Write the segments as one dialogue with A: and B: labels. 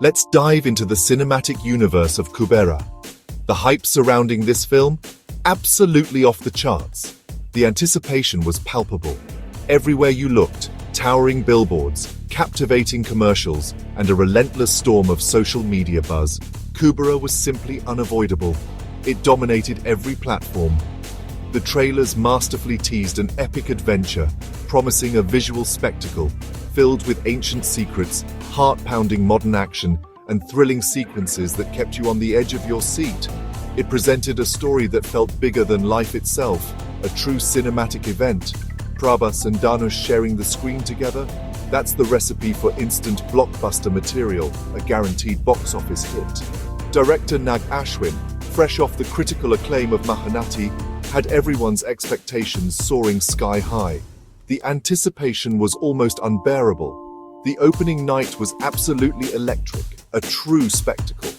A: Let's dive into the cinematic universe of Kubera. The hype surrounding this film? Absolutely off the charts. The anticipation was palpable. Everywhere you looked, towering billboards, captivating commercials, and a relentless storm of social media buzz, Kubera was simply unavoidable. It dominated every platform. The trailers masterfully teased an epic adventure, promising a visual spectacle filled with ancient secrets, heart-pounding modern action, and thrilling sequences that kept you on the edge of your seat. It presented a story that felt bigger than life itself, a true cinematic event. Prabhas and Dhanush sharing the screen together? That's the recipe for instant blockbuster material, a guaranteed box office hit. Director Nag Ashwin, fresh off the critical acclaim of Mahanati, had everyone's expectations soaring sky high. The anticipation was almost unbearable. The opening night was absolutely electric, a true spectacle.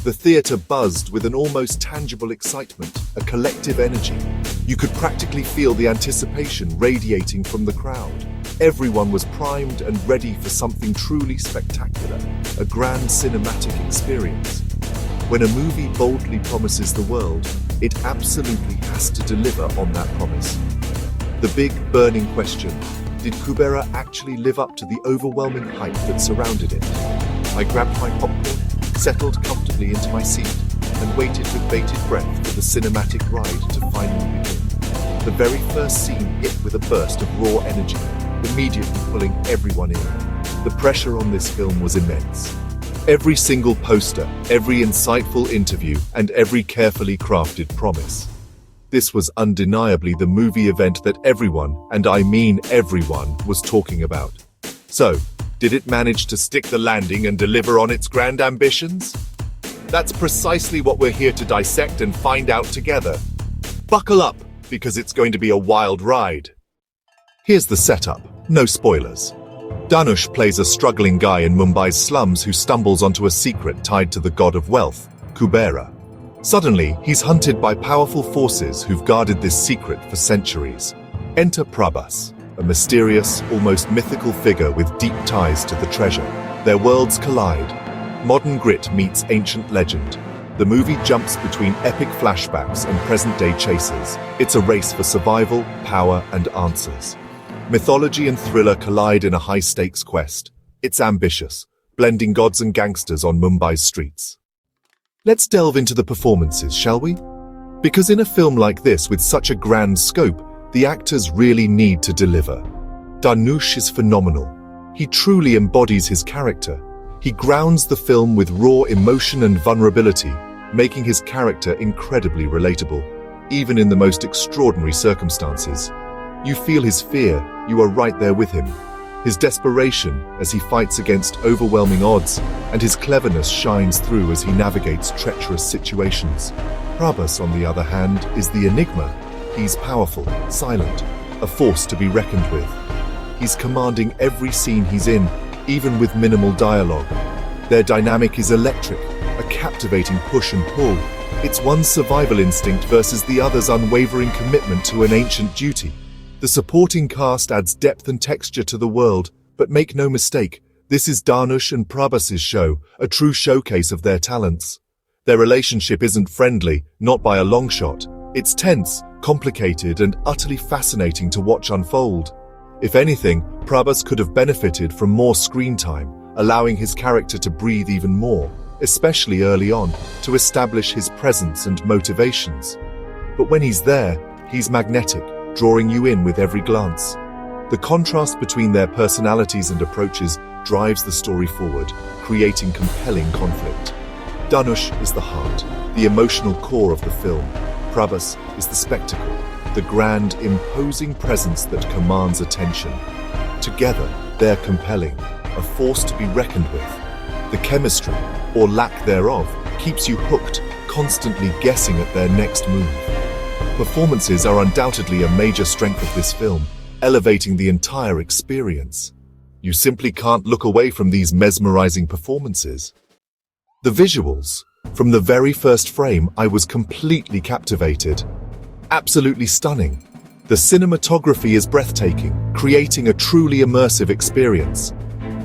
A: The theater buzzed with an almost tangible excitement, a collective energy. You could practically feel the anticipation radiating from the crowd. Everyone was primed and ready for something truly spectacular, a grand cinematic experience. When a movie boldly promises the world, it absolutely has to deliver on that promise. The big, burning question: did Kubera actually live up to the overwhelming hype that surrounded it? I grabbed my popcorn, settled comfortably into my seat, and waited with bated breath for the cinematic ride to finally begin. The very first scene hit with a burst of raw energy, immediately pulling everyone in. The pressure on this film was immense. Every single poster, every insightful interview, and every carefully crafted promise. This was undeniably the movie event that everyone, and I mean everyone, was talking about. So, did it manage to stick the landing and deliver on its grand ambitions? That's precisely what we're here to dissect and find out together. Buckle up, because it's going to be a wild ride. Here's the setup, no spoilers. Dhanush plays a struggling guy in Mumbai's slums who stumbles onto a secret tied to the god of wealth, Kubera. Suddenly, he's hunted by powerful forces who've guarded this secret for centuries. Enter Prabhas, a mysterious, almost mythical figure with deep ties to the treasure. Their worlds collide. Modern grit meets ancient legend. The movie jumps between epic flashbacks and present-day chases. It's a race for survival, power, and answers. Mythology and thriller collide in a high-stakes quest. It's ambitious, blending gods and gangsters on Mumbai's streets. Let's delve into the performances, shall we? Because in a film like this with such a grand scope, the actors really need to deliver. Dhanush is phenomenal. He truly embodies his character. He grounds the film with raw emotion and vulnerability, making his character incredibly relatable, even in the most extraordinary circumstances. You feel his fear, you are right there with him. His desperation as he fights against overwhelming odds, and his cleverness shines through as he navigates treacherous situations. Prabhas, on the other hand, is the enigma. He's powerful, silent, a force to be reckoned with. He's commanding every scene he's in, even with minimal dialogue. Their dynamic is electric, a captivating push and pull. It's one's survival instinct versus the other's unwavering commitment to an ancient duty. The supporting cast adds depth and texture to the world, but make no mistake, this is Dhanush and Prabhas's show, a true showcase of their talents. Their relationship isn't friendly, not by a long shot. It's tense, complicated, and utterly fascinating to watch unfold. If anything, Prabhas could have benefited from more screen time, allowing his character to breathe even more, especially early on, to establish his presence and motivations. But when he's there, he's magnetic, drawing you in with every glance. The contrast between their personalities and approaches drives the story forward, creating compelling conflict. Dhanush is the heart, the emotional core of the film. Prabhas is the spectacle, the grand, imposing presence that commands attention. Together, they're compelling, a force to be reckoned with. The chemistry, or lack thereof, keeps you hooked, constantly guessing at their next move. Performances are undoubtedly a major strength of this film, elevating the entire experience. You simply can't look away from these mesmerizing performances. The visuals. From the very first frame, I was completely captivated. Absolutely stunning. The cinematography is breathtaking, creating a truly immersive experience.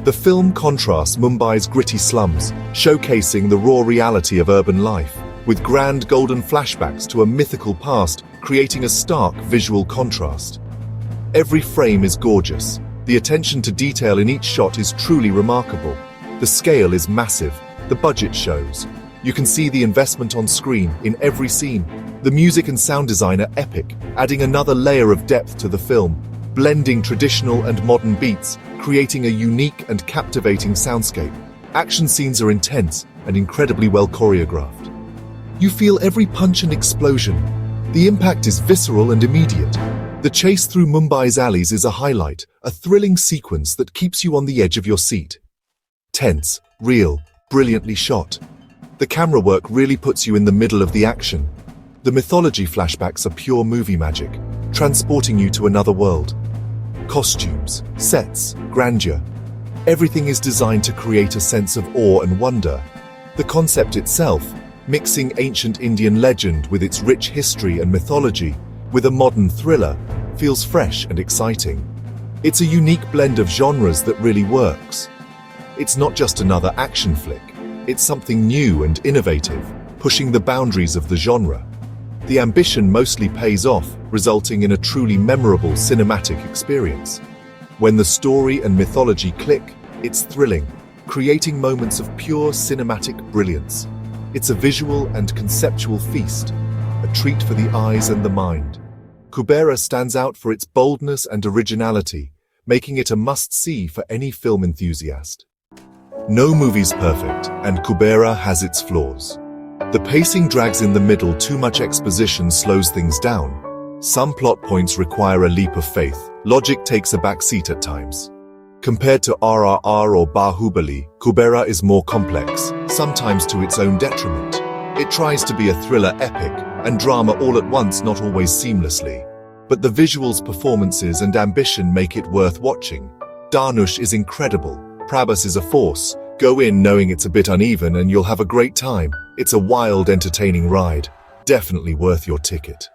A: The film contrasts Mumbai's gritty slums, showcasing the raw reality of urban life, with grand golden flashbacks to a mythical past, creating a stark visual contrast. Every frame is gorgeous. The attention to detail in each shot is truly remarkable. The scale is massive. The budget shows. You can see the investment on screen in every scene. The music and sound design are epic, adding another layer of depth to the film, blending traditional and modern beats, creating a unique and captivating soundscape. Action scenes are intense and incredibly well choreographed. You feel every punch and explosion. The impact is visceral and immediate. The chase through Mumbai's alleys is a highlight, a thrilling sequence that keeps you on the edge of your seat. Tense, real, brilliantly shot. The camera work really puts you in the middle of the action. The mythology flashbacks are pure movie magic, transporting you to another world. Costumes, sets, grandeur. Everything is designed to create a sense of awe and wonder. The concept itself, mixing ancient Indian legend with its rich history and mythology, with a modern thriller, feels fresh and exciting. It's a unique blend of genres that really works. It's not just another action flick. It's something new and innovative, pushing the boundaries of the genre. The ambition mostly pays off, resulting in a truly memorable cinematic experience. When the story and mythology click, it's thrilling, creating moments of pure cinematic brilliance. It's a visual and conceptual feast, a treat for the eyes and the mind. Kubera stands out for its boldness and originality, making it a must-see for any film enthusiast. No movie's perfect, and Kubera has its flaws. The pacing drags in the middle, too much exposition slows things down. Some plot points require a leap of faith. Logic takes a backseat at times. Compared to RRR or Bahubali, Kubera is more complex, sometimes to its own detriment. It tries to be a thriller epic and drama all at once, not always seamlessly. But the visuals, performances, and ambition make it worth watching. Dhanush is incredible. Prabhas is a force. Go in knowing it's a bit uneven and you'll have a great time. It's a wild, entertaining ride. Definitely worth your ticket.